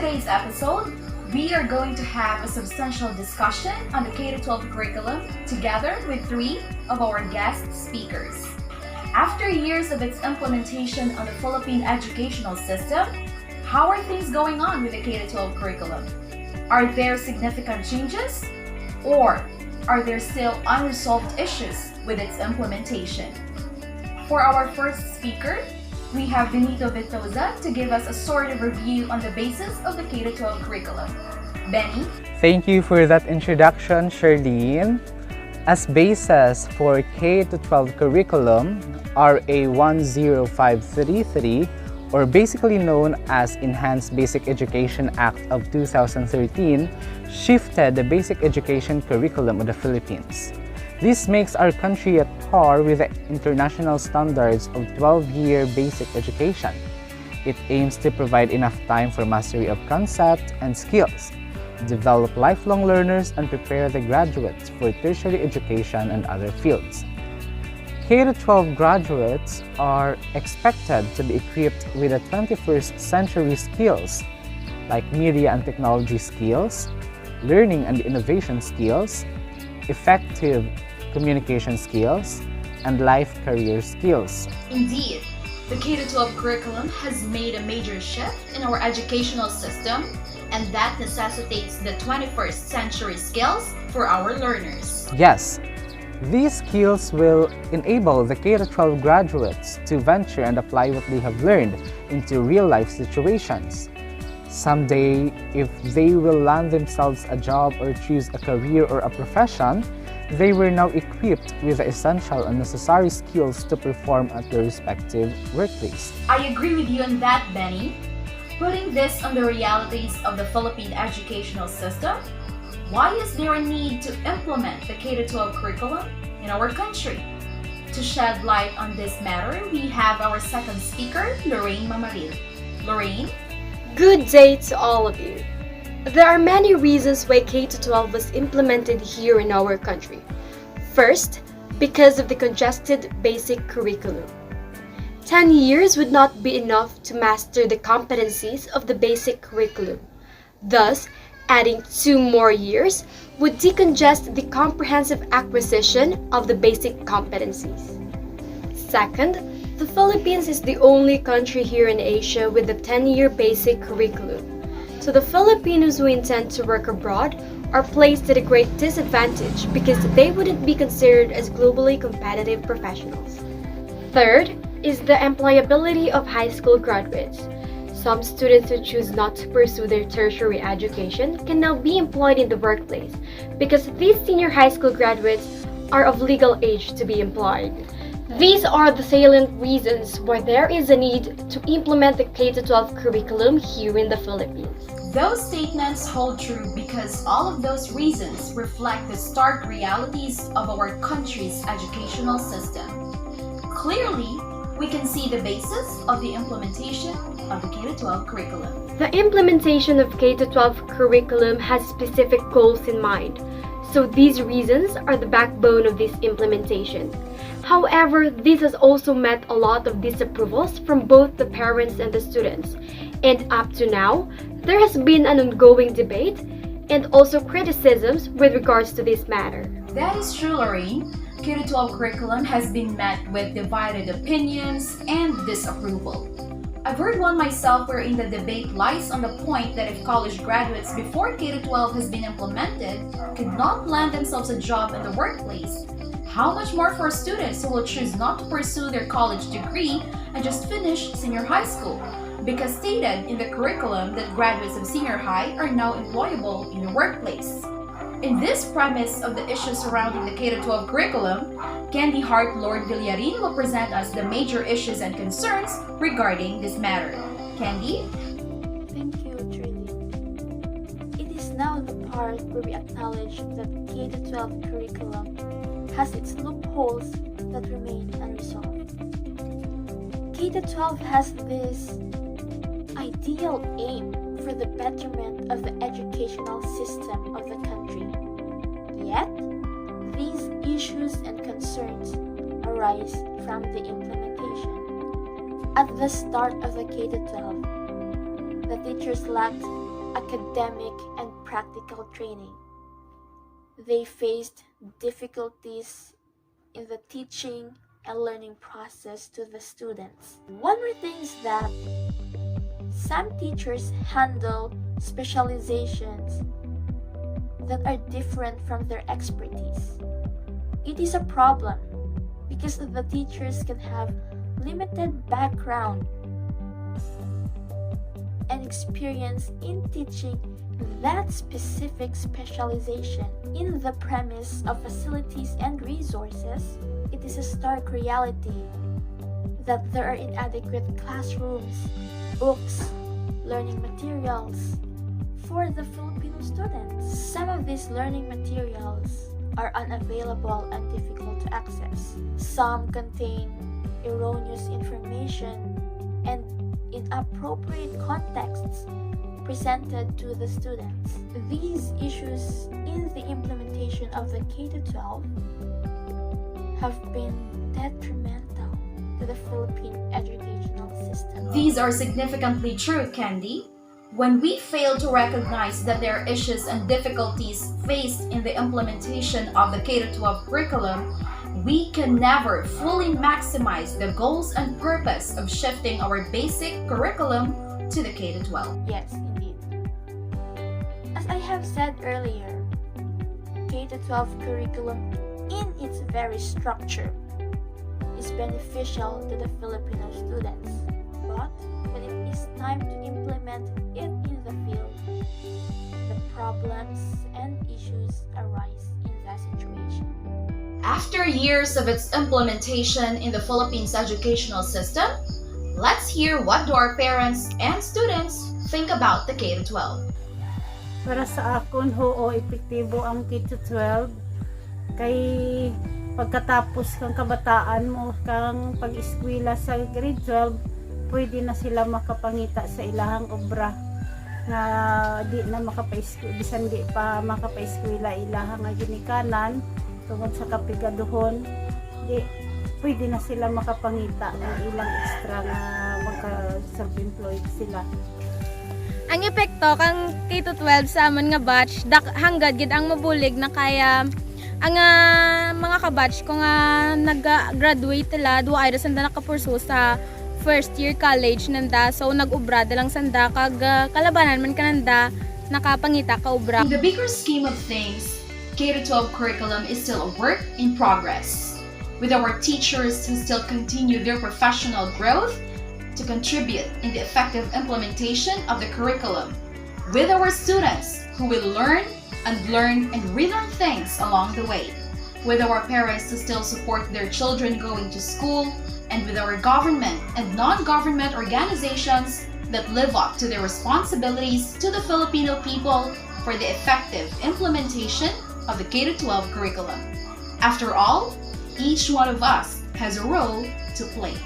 today's episode, we are going to have a substantial discussion on the K-12 curriculum together with three of our guest speakers. After years of its implementation on the Philippine educational system, how are things going on with the K-12 curriculum? Are there significant changes? Or are there still unresolved issues with its implementation? For our first speaker, we have Benito Ventoza to give us a sort of review on the basis of the K-12 curriculum. Benny? Thank you for that introduction, Cherlyn. As basis for K-12 curriculum, RA 10533, or basically known as Enhanced Basic Education Act of 2013, shifted the basic education curriculum of the Philippines. This makes our country at par with the international standards of 12-year basic education. It aims to provide enough time for mastery of concept and skills, develop lifelong learners, and prepare the graduates for tertiary education and other fields. K-12 graduates are expected to be equipped with the 21st century skills like media and technology skills, learning and innovation skills, effective communication skills, and life career skills. Indeed, the K-12 curriculum has made a major shift in our educational system, and that necessitates the 21st century skills for our learners. Yes, these skills will enable the K-12 graduates to venture and apply what they have learned into real-life situations. Someday, if they will land themselves a job or choose a career or a profession, they were now equipped with the essential and necessary skills to perform at their respective workplace. I agree with you on that, Benny. Putting this on the realities of the Philippine educational system, why is there a need to implement the K-12 curriculum in our country? To shed light on this matter, we have our second speaker, Lorraine Mamaril. Lorraine? Good day to all of you. There are many reasons why K-12 was implemented here in our country. First, because of the congested basic curriculum. 10 years would not be enough to master the competencies of the basic curriculum. Thus, adding 2 more years would decongest the comprehensive acquisition of the basic competencies. Second, the Philippines is the only country here in Asia with a 10-year basic curriculum. So the Filipinos who intend to work abroad are placed at a great disadvantage because they wouldn't be considered as globally competitive professionals. Third is the employability of high school graduates. Some students who choose not to pursue their tertiary education can now be employed in the workplace because these senior high school graduates are of legal age to be employed. These are the salient reasons why there is a need to implement the K-12 curriculum here in the Philippines. Those statements hold true because all of those reasons reflect the stark realities of our country's educational system. Clearly, we can see the basis of the implementation of the K-12 curriculum. The implementation of K-12 curriculum has specific goals in mind, so these reasons are the backbone of this implementation. However, this has also met a lot of disapprovals from both the parents and the students, and up to now, there has been an ongoing debate and also criticisms with regards to this matter. That is true, Lorraine. K-12 curriculum has been met with divided opinions and disapproval. I've heard one myself wherein the debate lies on the point that if college graduates before K-12 has been implemented could not land themselves a job in the workplace, how much more for students who will choose not to pursue their college degree and just finish senior high school? Because stated in the curriculum that graduates of senior high are now employable in the workplace. In this premise of the issues surrounding the K-12 curriculum, Candy Hart Lord Villarin will present us the major issues and concerns regarding this matter. Candy? Thank you, Cherlyn. It is now the part where we acknowledge that K-12 curriculum has its loopholes that remain unresolved. K-12 has this ideal aim for the betterment of the educational system of the country. Yet, these issues and concerns arise from the implementation. At the start of the K-12, the teachers lacked academic and practical training. They faced difficulties in the teaching and learning process to the students. One more thing is that some teachers handle specializations that are different from their expertise. It is a problem because the teachers can have limited background and experience in teaching that specific specialization. In the premise of facilities and resources, it is a stark reality that there are inadequate classrooms, books, learning materials for the Filipino students. Some of these learning materials are unavailable and difficult to access. Some contain erroneous information and inappropriate contexts presented to the students. These issues in the implementation of the K-12 have been detrimental to the Philippine educational system. These are significantly true, Candy. When we fail to recognize that there are issues and difficulties faced in the implementation of the K-12 curriculum, we can never fully maximize the goals and purpose of shifting our basic curriculum to the K-12. Yes, indeed. As I have said earlier, K-12 curriculum in its very structure is beneficial to the Filipino students. But when it is time to implement it in the field, the problems and issues arise in that situation. After years of its implementation in the Philippines educational system, let's hear what do our parents and students think about the K-12. Para sa akon oo epektibo ang K-12 kay pagkatapos kang kabataan mo kang pag-eskwela sa grade 12 pwede na sila makapangita sa ilahang obra nga di na bisan di pa makapa-eskwela ilahang nga ginikanan tungod sa kapigaduhon di pwede na sila makapangita ng ilang extra nga magka-self-employed sila. Ang epekto kang K-12 sa amon nga batch hanggad gid ang mabulig na kaya ang mga kabatch ko nga nag-graduate tila duwa ay sanda nakapurso sa first year college nanda so nag-ubra lang sanda kag kalabanan man kananda nakapangita ka ubra. In the bigger scheme of things, K-12 curriculum is still a work in progress, with our teachers who still continue their professional growth to contribute in the effective implementation of the curriculum, with our students who will learn and relearn things along the way, with our parents to still support their children going to school, and with our government and non-government organizations that live up to their responsibilities to the Filipino people for the effective implementation of the K-12 curriculum. After all, each one of us has a role to play.